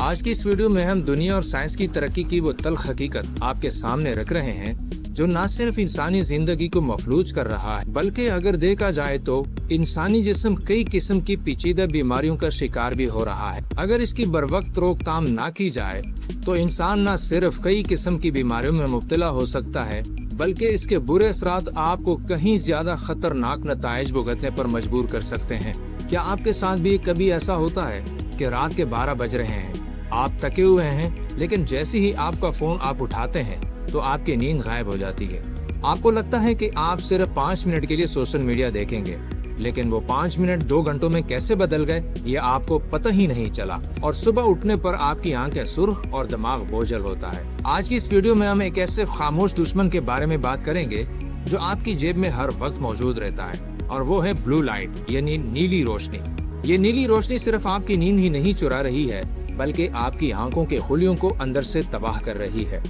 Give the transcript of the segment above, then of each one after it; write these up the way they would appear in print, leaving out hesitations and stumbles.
आज की इस वीडियो में हम दुनिया और साइंस की तरक्की की वो तल्ख हकीकत आपके सामने रख रहे हैं जो न सिर्फ इंसानी जिंदगी को मफलूज कर रहा है बल्कि अगर देखा जाए तो इंसानी जिस्म कई किस्म की पेचीदा बीमारियों का शिकार भी हो रहा है। अगर इसकी बरवक्त रोकथाम ना की जाए तो इंसान न सिर्फ कई किस्म की बीमारियों में मुब्तला हो सकता है बल्कि इसके बुरे असरात आपको कहीं ज्यादा खतरनाक नताइज भुगतने पर मजबूर कर सकते हैं। क्या आपके साथ भी कभी ऐसा होता है कि रात के 12 बज रहे हैं, आप थके हुए हैं, लेकिन जैसे ही आपका फोन आप उठाते हैं तो आपकी नींद गायब हो जाती है। आपको लगता है कि आप सिर्फ 5 मिनट के लिए सोशल मीडिया देखेंगे, लेकिन वो 5 मिनट 2 घंटों में कैसे बदल गए ये आपको पता ही नहीं चला और सुबह उठने पर आपकी आंखें सुर्ख और दिमाग बोझल होता है। आज की इस वीडियो में हम एक ऐसे खामोश दुश्मन के बारे में बात करेंगे जो आपकी जेब में हर वक्त मौजूद रहता है, और वो है ब्लू लाइट यानी नीली रोशनी। ये नीली रोशनी सिर्फ आपकी नींद ही नहीं चुरा रही है बल्कि आपकी आंखों के खुलियों को अंदर से तबाह कर रही है।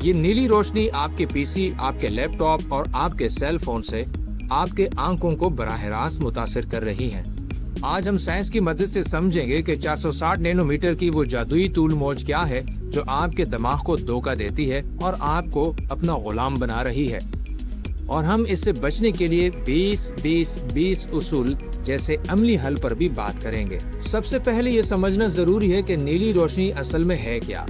ये नीली रोशनी आपके पीसी, आपके लैपटॉप और आपके सेल फोन से आपके आंखों को बराह रास्त मुतासिर कर रही है। आज हम साइंस की मदद से समझेंगे कि 460 नैनोमीटर की वो जादुई तूल मौज क्या है जो आपके दिमाग को धोखा देती है और आपको अपना गुलाम बना रही है, और हम इससे बचने के लिए 20-20-20 उसूल जैसे अमली हल पर भी बात करेंगे। सबसे पहले ये समझना जरूरी है कि नीली रोशनी असल में है क्या।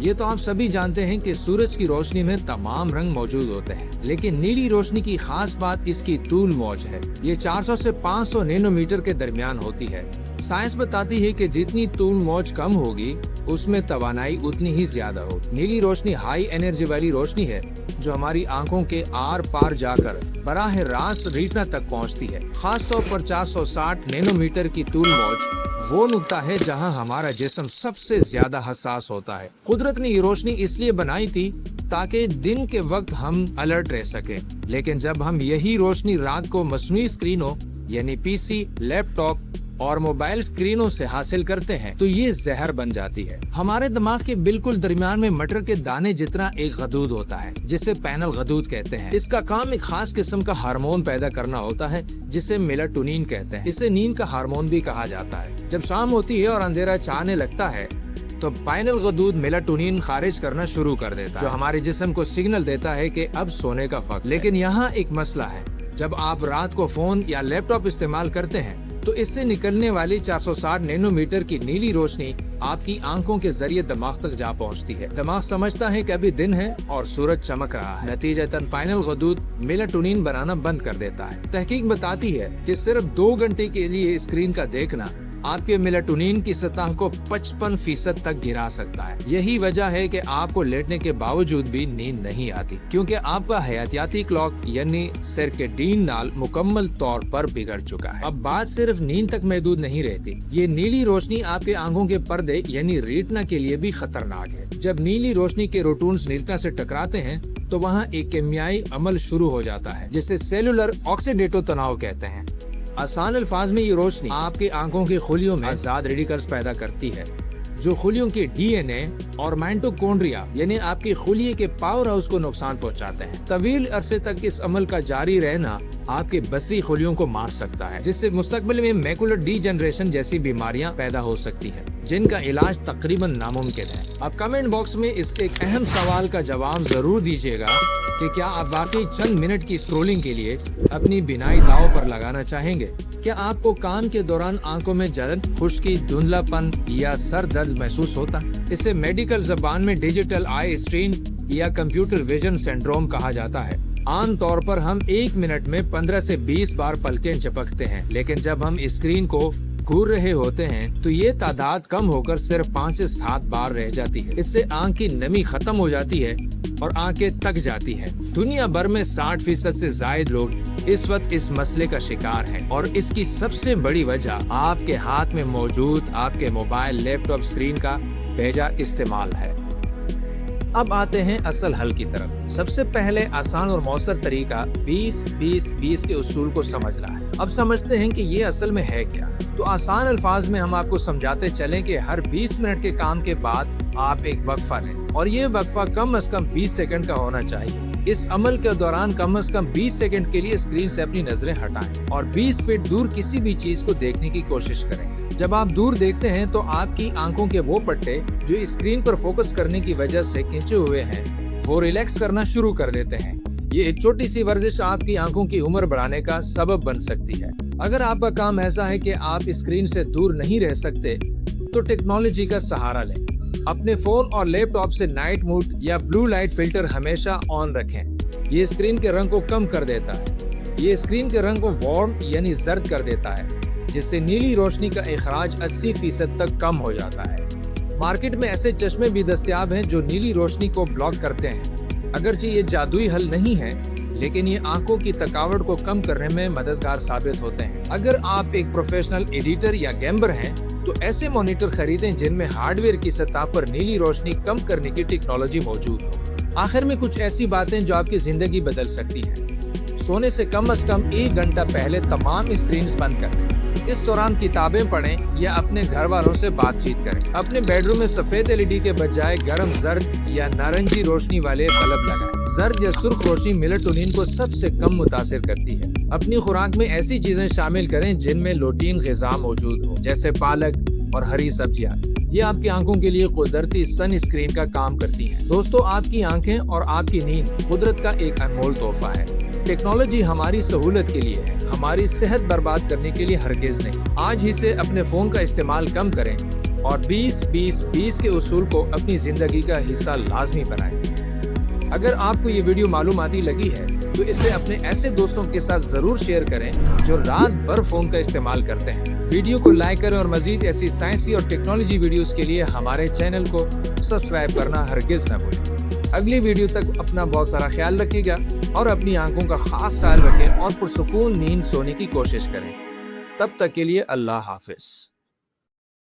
ये तो आप सभी जानते हैं कि सूरज की रोशनी में तमाम रंग मौजूद होते हैं, लेकिन नीली रोशनी की खास बात इसकी तूल मौज है। ये 400 से 500 नैनोमीटर के दरमियान होती है। साइंस बताती है कि जितनी तूल मौज कम होगी उसमें तवानाई उतनी ही ज्यादा होगी। नीली रोशनी हाई एनर्जी वाली रोशनी है जो हमारी आंखों के आर पार जाकर बराह रास्त रेटिना तक पहुंचती है। खास तौर पर 460 नैनोमीटर की तूल मौज वो नुक्ता है जहां हमारा जिस्म सबसे ज्यादा हसास होता है। कुदरत ने ये रोशनी इसलिए बनाई थी ताकि दिन के वक्त हम अलर्ट रह सके, लेकिन जब हम यही रोशनी रात को मसनूई स्क्रीनों यानी पीसी, लैपटॉप और मोबाइल स्क्रीनों से हासिल करते हैं तो ये जहर बन जाती है। हमारे दिमाग के बिल्कुल दरमियान में मटर के दाने जितना एक गदूद होता है जिसे पैनल गदूद कहते हैं। इसका काम एक खास किस्म का हार्मोन पैदा करना होता है जिसे मेलाटोनिन कहते हैं। इसे नींद का हार्मोन भी कहा जाता है। जब शाम होती है और अंधेरा छाने लगता है तो पैनल गदूद मेलाटोनिन खारिज करना शुरू कर देता है, जो हमारे जिस्म को सिग्नल देता है कि अब सोने का वक्त। लेकिन यहाँ एक मसला है, जब आप रात को फोन या लैपटॉप इस्तेमाल करते हैं तो इससे निकलने वाली 460 नैनोमीटर की नीली रोशनी आपकी आंखों के जरिए दिमाग तक जा पहुंचती है। दिमाग समझता है कि अभी दिन है और सूरज चमक रहा है। नतीजतन पैनल गदूद मेलाटोनिन बनाना बंद कर देता है। तहकीक बताती है कि सिर्फ 2 घंटे के लिए स्क्रीन का देखना आपके मेलाटोनिन की सतह को 55% तक गिरा सकता है। यही वजह है कि आपको लेटने के बावजूद भी नींद नहीं आती, क्योंकि आपका हयातियाती क्लॉक यानी सर्केडियन नाल मुकम्मल तौर पर बिगड़ चुका है। अब बात सिर्फ नींद तक महदूद नहीं रहती। ये नीली रोशनी आपके आंखों के पर्दे यानी रेटिना के लिए भी खतरनाक है। जब नीली रोशनी के रोटून्स रेटिना से टकराते हैं तो वहाँ एक केमियाई अमल शुरू हो जाता है जिसे सेलुलर ऑक्सीडेटिव तनाव कहते हैं। आसान अल्फाज में ये रोशनी आपके आंखों के खुलियों में आजाद रेडिकल्स पैदा करती है जो खुलियों के डीएनए और माइटोकॉन्ड्रिया यानी आपके खुलिये के पावर हाउस को नुकसान पहुंचाते हैं। तवील अरसे तक इस अमल का जारी रहना आपके बसरी खुलियों को मार सकता है, जिससे मुस्तकबिल में मैकुलर डीजनरेशन जैसी बीमारियां पैदा हो सकती हैं, जिनका इलाज तकरीबन नामुमकिन है। अब कमेंट बॉक्स में इस एक अहम सवाल का जवाब जरूर दीजिएगा कि क्या आप वाकई चंद मिनट की स्क्रोलिंग के लिए अपनी बिनाई दांव पर लगाना चाहेंगे? क्या आपको काम के दौरान आंखों में जलन, खुश्की, धुंधलापन या सर दर्द महसूस होता? इसे मेडिकल जबान में डिजिटल आई स्ट्रेन या कंप्यूटर विजन सिंड्रोम कहा जाता है। आम तौर पर हम 1 मिनट में 15 से 20 बार पलकें झपकते हैं, लेकिन जब हम स्क्रीन को घूर रहे होते हैं तो ये तादाद कम होकर सिर्फ 5 से 7 बार रह जाती है। इससे आंख की नमी खत्म हो जाती है और आंखें थक जाती हैं। दुनिया भर में 60% से ज्यादा लोग इस वक्त इस मसले का शिकार हैं, और इसकी सबसे बड़ी वजह आपके हाथ में मौजूद आपके मोबाइल, लैपटॉप स्क्रीन का बेजा इस्तेमाल है। अब आते हैं असल हल की तरफ। सबसे पहले आसान और मौसर तरीका 20-20-20 के उसूल को समझना है। अब समझते हैं कि ये असल में है क्या। तो आसान अल्फाज में हम आपको समझाते चलें कि हर 20 मिनट के काम के बाद आप एक वक्फा लें, और ये वक्फा कम से कम 20 सेकंड का होना चाहिए। इस अमल के दौरान कम से कम 20 सेकंड के लिए स्क्रीन से अपनी नजरें हटाएं और 20 फीट दूर किसी भी चीज को देखने की कोशिश करें। जब आप दूर देखते हैं तो आपकी आंखों के वो पट्टे जो स्क्रीन पर फोकस करने की वजह से खिंचे हुए हैं, वो रिलैक्स करना शुरू कर देते हैं। ये एक छोटी सी वर्जिश आपकी आंखों की उम्र बढ़ाने का सबब बन सकती है। अगर आपका काम ऐसा है कि आप स्क्रीन से दूर नहीं रह सकते, तो टेक्नोलॉजी का सहारा लें। अपने फोन और लैपटॉप से नाइट मोड या ब्लू लाइट फिल्टर हमेशा ऑन रखें। ये स्क्रीन के रंग को कम कर देता है। ये स्क्रीन के रंग को वार्म यानी जर्द कर देता है, जिससे नीली रोशनी का इखराज 80% तक कम हो जाता है। मार्केट में ऐसे चश्मे भी दस्तयाब हैं जो नीली रोशनी को ब्लॉक करते हैं। अगरचे ये जादुई हल नहीं है, लेकिन ये आंखों की थकावट को कम करने में मददगार साबित होते हैं। अगर आप एक प्रोफेशनल एडिटर या गेमर हैं, तो ऐसे मॉनिटर खरीदें जिनमें हार्डवेयर की सतह पर नीली रोशनी कम करने की टेक्नोलॉजी मौजूद हो। आखिर में कुछ ऐसी बातें जो आपकी जिंदगी बदल सकती हैं। सोने से कम 1 घंटा पहले तमाम स्क्रीन्स बंद करें। इस दौरान किताबें पढ़ें या अपने घर वालों से बातचीत करें। अपने बेडरूम में सफेद LED के बजाय गर्म जर्द या नारंगी रोशनी वाले बल्ब लगाएं। जर्द या सुर्ख रोशनी मेलाटोनिन को सबसे कम मुतासिर करती है। अपनी खुराक में ऐसी चीजें शामिल करें जिनमें प्रोटीन ग़िज़ा मौजूद हो, जैसे पालक और हरी सब्जियां। ये आपकी आंखों के लिए कुदरती सन स्क्रीन का काम करती हैं। दोस्तों, आपकी आंखें और आपकी नींद कुदरत का एक अनमोल तोहफा है। टेक्नोलॉजी हमारी सहूलत के लिए है, हमारी सेहत बर्बाद करने के लिए हरगिज नहीं। आज ही से अपने फोन का इस्तेमाल कम करें और 20-20-20 के उसूल को अपनी जिंदगी का हिस्सा लाजमी बनाएं। अगर आपको ये वीडियो मालूमाती लगी है तो इसे अपने ऐसे दोस्तों के साथ जरूर शेयर करें जो रात भर फोन का इस्तेमाल करते हैं। वीडियो को लाइक करें और मजीद ऐसी साइंसी और टेक्नोलॉजी वीडियोस के लिए हमारे चैनल को सब्सक्राइब करना हरगिज न भूलें। अगली वीडियो तक अपना बहुत सारा ख्याल रखिएगा और अपनी आंखों का खास ख्याल रखें और पुरसुकून नींद सोने की कोशिश करें। तब तक के लिए अल्लाह हाफिज।